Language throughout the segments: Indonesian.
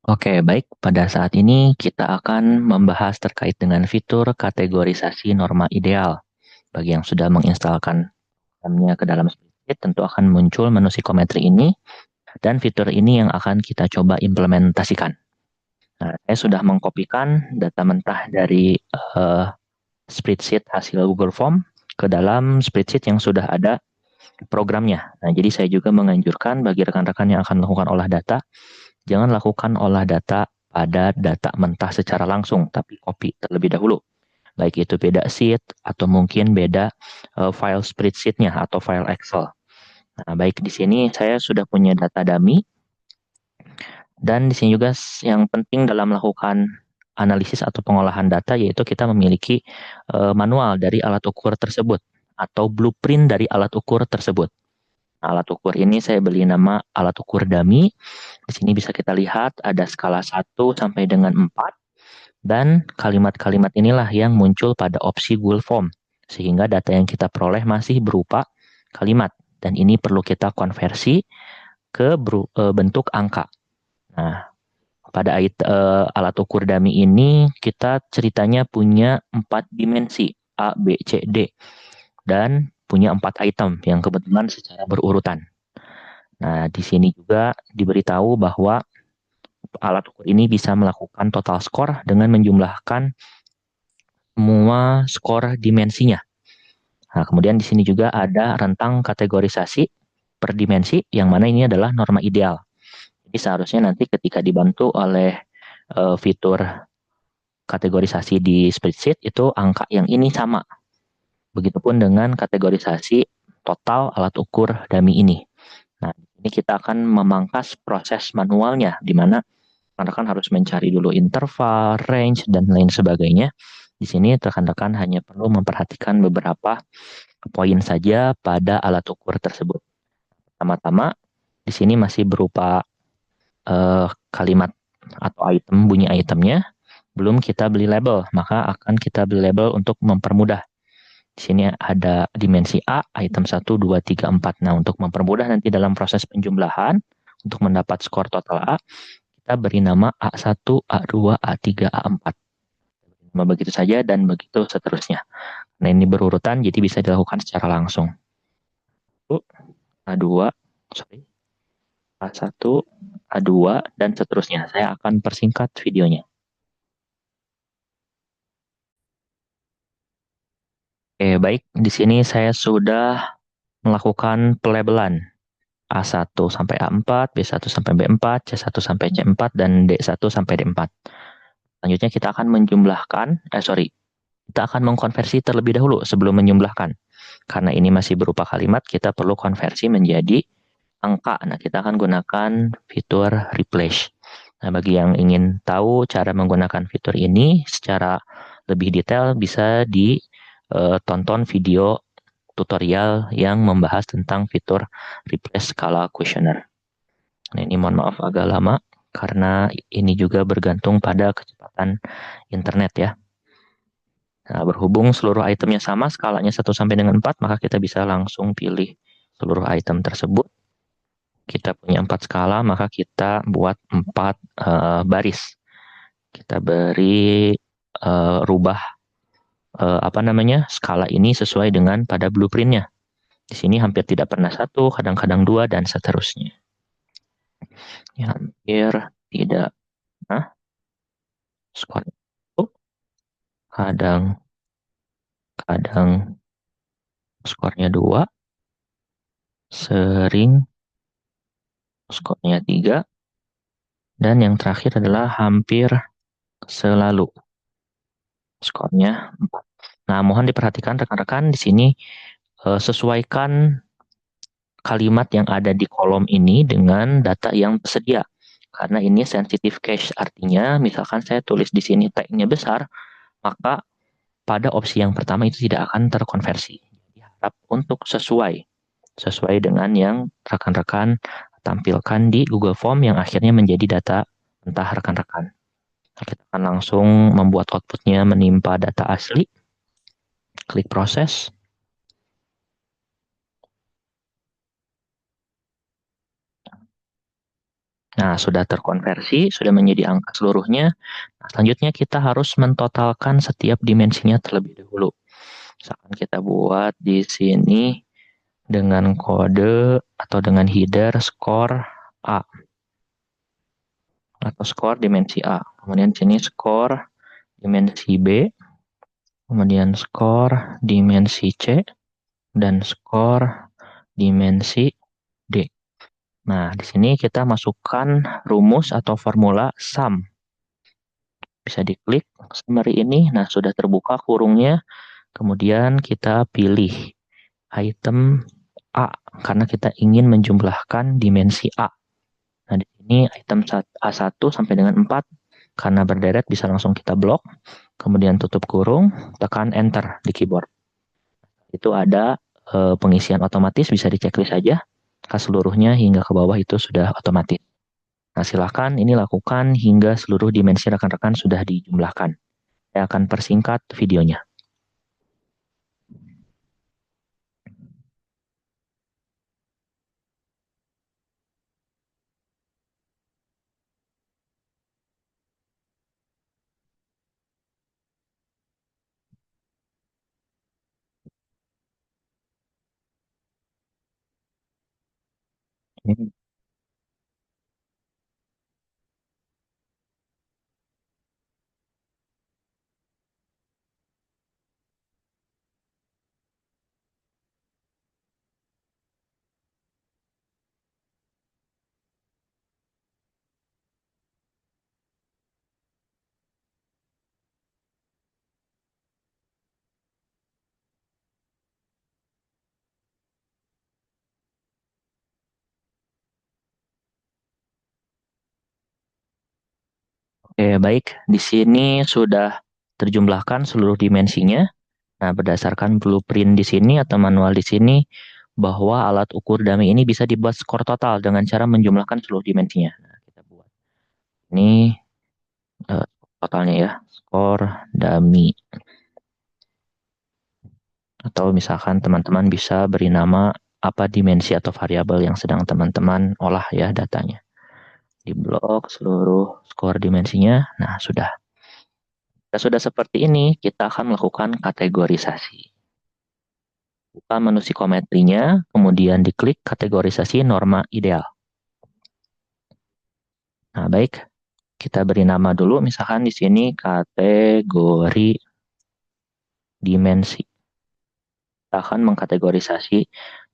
Oke, baik. Pada saat ini kita akan membahas terkait dengan fitur kategorisasi norma ideal. Bagi yang sudah menginstalkan programnya ke dalam Spreadsheet, tentu akan muncul menu psikometri ini, dan fitur ini yang akan kita coba implementasikan. Nah, saya sudah mengkopikan data mentah dari spreadsheet hasil Google Form ke dalam spreadsheet yang sudah ada programnya. Nah, jadi saya juga menganjurkan bagi rekan-rekan yang akan melakukan olah data, jangan lakukan olah data pada data mentah secara langsung, tapi copy terlebih dahulu. Baik itu beda sheet atau mungkin beda file spreadsheet-nya atau file Excel. Nah, baik di sini saya sudah punya data dummy, dan di sini juga yang penting dalam melakukan analisis atau pengolahan data yaitu kita memiliki manual dari alat ukur tersebut atau blueprint dari alat ukur tersebut. Nah, alat ukur ini saya beli nama alat ukur dummy. Di sini bisa kita lihat ada skala 1 sampai dengan 4, dan kalimat-kalimat inilah yang muncul pada opsi Google Form, sehingga data yang kita peroleh masih berupa kalimat, dan ini perlu kita konversi ke bentuk angka. Nah, pada alat ukur dummy ini kita ceritanya punya 4 dimensi A, B, C, D, dan punya 4 item yang kebetulan secara berurutan. Nah, di sini juga diberitahu bahwa alat ukur ini bisa melakukan total skor dengan menjumlahkan semua skor dimensinya. Nah, kemudian di sini juga ada rentang kategorisasi per dimensi, yang mana ini adalah norma ideal. Jadi seharusnya nanti ketika dibantu oleh fitur kategorisasi di spreadsheet, itu angka yang ini sama. Begitupun dengan kategorisasi total alat ukur dummy ini. Nah, ini kita akan memangkas proses manualnya, di mana rekan-rekan harus mencari dulu interval, range, dan lain sebagainya. Di sini rekan-rekan hanya perlu memperhatikan beberapa poin saja pada alat ukur tersebut. Pertama-tama, di sini masih berupa kalimat atau item, bunyi itemnya. Belum kita beli label, maka akan kita beli label untuk mempermudah. Di sini ada dimensi A, item 1, 2, 3, 4. Nah, untuk mempermudah nanti dalam proses penjumlahan, untuk mendapat skor total A, kita beri nama A1, A2, A3, A4. Begitu saja dan begitu seterusnya. Nah, ini berurutan, jadi bisa dilakukan secara langsung. A2, sorry, A1, A2, dan seterusnya. Saya akan persingkat videonya. Oke, baik. Di sini saya sudah melakukan pelabelan A1 sampai A4, B1 sampai B4, C1 sampai C4, dan D1 sampai D4. Selanjutnya kita akan menjumlahkan, kita akan mengkonversi terlebih dahulu sebelum menjumlahkan. Karena ini masih berupa kalimat, kita perlu konversi menjadi angka. Nah, kita akan gunakan fitur replace. Nah, bagi yang ingin tahu cara menggunakan fitur ini secara lebih detail, bisa ditonton video tutorial yang membahas tentang fitur replace skala questionnaire. Nah, ini mohon maaf agak lama, karena ini juga bergantung pada kecepatan internet ya. Nah, berhubung seluruh itemnya sama, skalanya 1 sampai dengan 4, maka kita bisa langsung pilih seluruh item tersebut. Kita punya 4 skala, maka kita buat 4 baris. Kita beri rubah skala ini sesuai dengan pada blueprintnya. Di sini hampir tidak pernah 1, kadang-kadang 2, dan seterusnya. Ya, hampir tidak. Nah, skor itu kadang-kadang skornya 2, sering skornya 3, dan yang terakhir adalah hampir selalu skornya 4. Nah, mohon diperhatikan rekan-rekan di sini, sesuaikan kalimat yang ada di kolom ini dengan data yang tersedia. Karena ini sensitive cache, artinya misalkan saya tulis di sini tag-nya besar, maka pada opsi yang pertama itu tidak akan terkonversi. Jadi harap untuk sesuai dengan yang rekan-rekan tampilkan di Google Form yang akhirnya menjadi data entah rekan-rekan. Kita akan langsung membuat outputnya menimpa data asli. Klik proses. Nah, sudah terkonversi, sudah menjadi angka seluruhnya. Nah, selanjutnya kita harus mentotalkan setiap dimensinya terlebih dahulu. Misalkan kita buat di sini dengan kode atau dengan header skor A atau skor dimensi A. Kemudian sini skor dimensi B, kemudian skor dimensi C, dan skor dimensi D. Nah, di sini kita masukkan rumus atau formula sum. Bisa diklik summary ini. Nah, sudah terbuka kurungnya. Kemudian kita pilih item A karena kita ingin menjumlahkan dimensi A. Nah, di sini item A1 sampai dengan 4 karena berderet bisa langsung kita blok. Kemudian tutup kurung, tekan enter di keyboard. Itu ada pengisian otomatis, bisa diceklis saja. Seluruhnya hingga ke bawah itu sudah otomatis. Nah, silakan ini lakukan hingga seluruh dimensi rekan-rekan sudah dijumlahkan. Saya akan persingkat videonya. Oke, baik. Di sini sudah terjumlahkan seluruh dimensinya. Nah, berdasarkan blueprint di sini atau manual di sini, bahwa alat ukur dummy ini bisa dibuat skor total dengan cara menjumlahkan seluruh dimensinya. Nah, kita buat. Ini totalnya ya, skor dummy. Atau misalkan teman-teman bisa beri nama apa dimensi atau variabel yang sedang teman-teman olah ya datanya. Di blok seluruh skor dimensinya. Nah, sudah. Sudah seperti ini, kita akan melakukan kategorisasi. Buka menu psikometrinya, kemudian diklik kategorisasi norma ideal. Nah, baik. Kita beri nama dulu, misalkan di sini kategori dimensi. Kita akan mengkategorisasi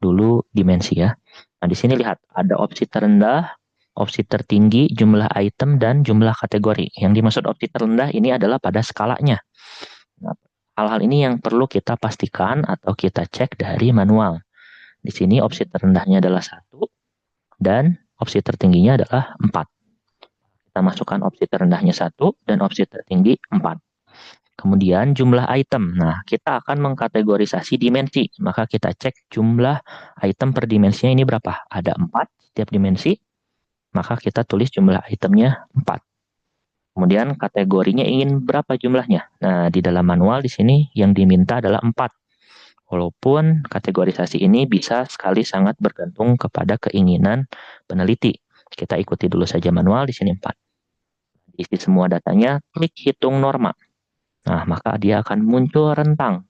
dulu dimensi ya. Nah, di sini lihat ada opsi terendah, opsi tertinggi, jumlah item, dan jumlah kategori. Yang dimaksud opsi terendah ini adalah pada skalanya. Nah, hal-hal ini yang perlu kita pastikan atau kita cek dari manual. Di sini opsi terendahnya adalah 1 dan opsi tertingginya adalah 4. Kita masukkan opsi terendahnya 1 dan opsi tertinggi 4. Kemudian jumlah item. Nah, kita akan mengkategorisasi dimensi. Maka kita cek jumlah item per dimensinya ini berapa. Ada 4 setiap dimensi. Maka kita tulis jumlah itemnya 4. Kemudian kategorinya ingin berapa jumlahnya. Nah, di dalam manual di sini yang diminta adalah 4. Walaupun kategorisasi ini bisa sekali sangat bergantung kepada keinginan peneliti. Kita ikuti dulu saja manual di sini 4. Isi semua datanya, klik hitung norma. Nah, maka dia akan muncul rentang.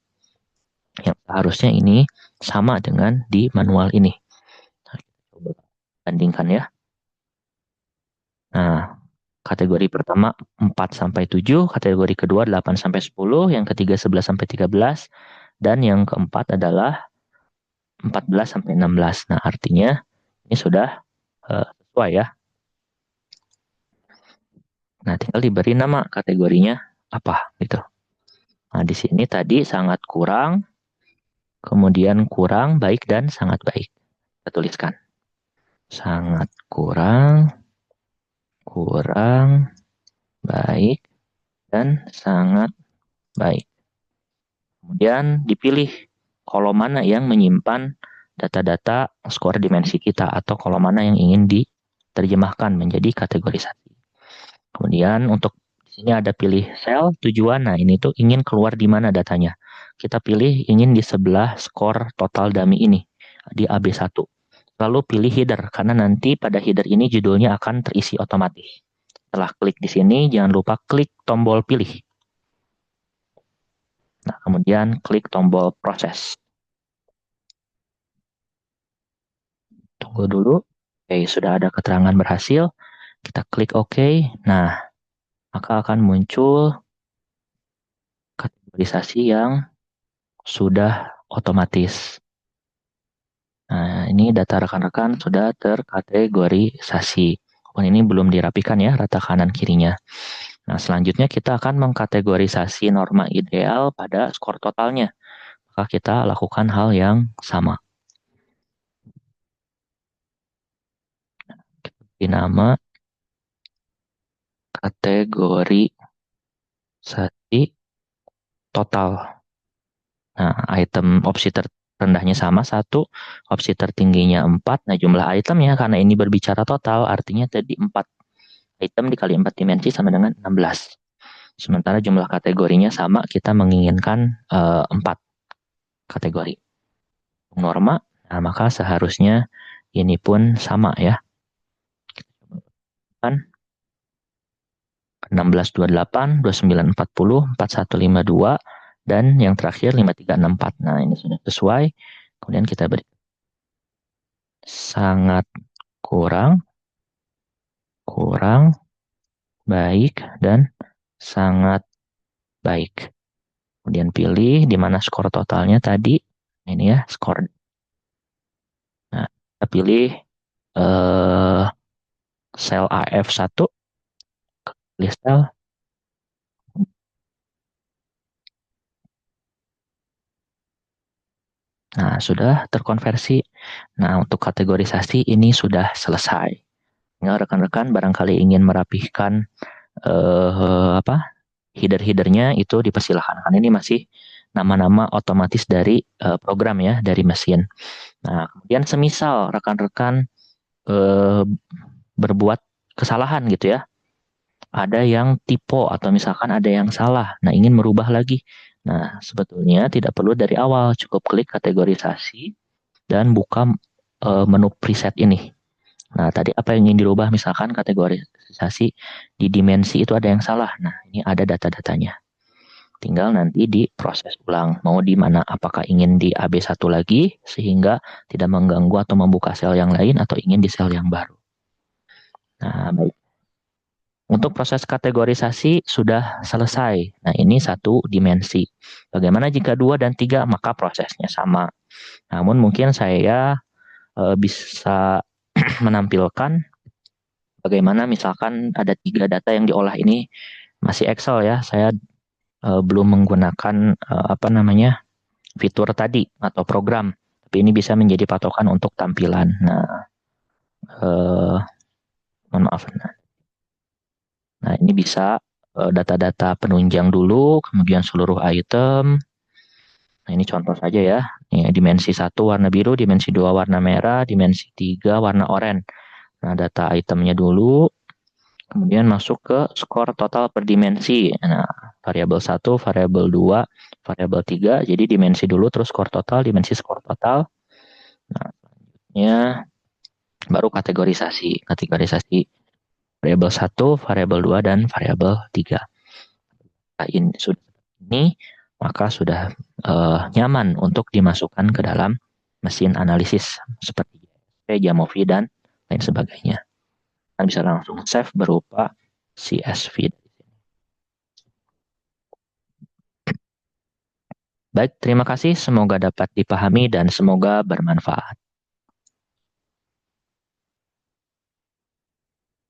Yang seharusnya ini sama dengan di manual ini. Nah, coba bandingkan ya. Nah, kategori pertama 4-7, kategori kedua 8-10, yang ketiga 11-13, dan yang keempat adalah 14-16. Nah, artinya ini sudah sesuai ya. Nah, tinggal diberi nama kategorinya apa gitu. Nah, di sini tadi sangat kurang, kemudian kurang, baik, dan sangat baik. Kita tuliskan. Sangat kurang, kurang, baik, dan sangat baik. Kemudian dipilih kolom mana yang menyimpan data-data skor dimensi kita atau kolom mana yang ingin diterjemahkan menjadi kategorisasi. Kemudian untuk di sini ada pilih sel tujuan. Nah, ini tuh ingin keluar di mana datanya. Kita pilih ingin di sebelah skor total dummy ini di AB1. lalu pilih header, karena nanti pada header ini judulnya akan terisi otomatis. Setelah klik di sini, jangan lupa klik tombol pilih. Nah, kemudian klik tombol proses. Tunggu dulu. Oke, sudah ada keterangan berhasil. Kita klik OK. Nah, maka akan muncul kategorisasi yang sudah otomatis. Nah, ini data rekan-rekan sudah terkategorisasi. Ini belum dirapikan ya, rata kanan kirinya. Nah, selanjutnya kita akan mengkategorisasi norma ideal pada skor totalnya. Maka kita lakukan hal yang sama. Di nama kategorisasi total. Nah, item opsi terendahnya sama 1, opsi tertingginya 4. Nah, jumlah itemnya karena ini berbicara total, artinya tadi 4 item dikali 4 dimensi sama dengan 16. Sementara jumlah kategorinya sama, kita menginginkan 4 kategori. Norma, nah maka seharusnya ini pun sama ya. Kan 1628, 2940, 4152, dan yang terakhir 5364. Nah, ini sudah sesuai. Kemudian kita beri sangat kurang, kurang, baik, dan sangat baik. Kemudian pilih di mana skor totalnya tadi. Ini ya, skor. Nah, kita pilih sel AF1, pilih sel. Nah, sudah terkonversi. Nah, untuk kategorisasi ini sudah selesai. Ya, rekan-rekan barangkali ingin merapihkan header-headernya itu dipersilahkan. Karena ini masih nama-nama otomatis dari program ya, dari mesin. Nah, kemudian semisal rekan-rekan berbuat kesalahan gitu ya. Ada yang typo atau misalkan ada yang salah. Nah, ingin merubah lagi. Nah, sebetulnya tidak perlu dari awal, cukup klik kategorisasi dan buka menu preset ini. Nah, tadi apa yang ingin dirubah, misalkan kategorisasi di dimensi itu ada yang salah. Nah, ini ada data-datanya. Tinggal nanti diproses ulang. Mau di mana, apakah ingin di AB1 lagi, sehingga tidak mengganggu atau membuka sel yang lain, atau ingin di sel yang baru. Nah, baik. Untuk proses kategorisasi sudah selesai. Nah, ini 1 dimensi. Bagaimana jika 2 dan 3, maka prosesnya sama. Namun mungkin saya bisa menampilkan bagaimana misalkan ada 3 data yang diolah ini masih Excel ya. Saya belum menggunakan fitur tadi atau program. Tapi ini bisa menjadi patokan untuk tampilan. Nah, mohon maaf. Nah, ini bisa data-data penunjang dulu, kemudian seluruh item. Nah, ini contoh saja ya. Ini dimensi 1 warna biru, dimensi 2 warna merah, dimensi 3 warna oranye. Nah, data itemnya dulu. Kemudian masuk ke skor total per dimensi. Nah, variabel 1, variabel 2, variabel 3. Jadi dimensi dulu, terus skor total, dimensi skor total. Nah, selanjutnya baru kategorisasi. Kategorisasi variabel 1, variabel 2, dan variabel 3. Nah, ini maka sudah nyaman untuk dimasukkan ke dalam mesin analisis seperti Jamovi dan lain sebagainya. Dan bisa langsung save berupa CSV. Baik, terima kasih. Semoga dapat dipahami dan semoga bermanfaat.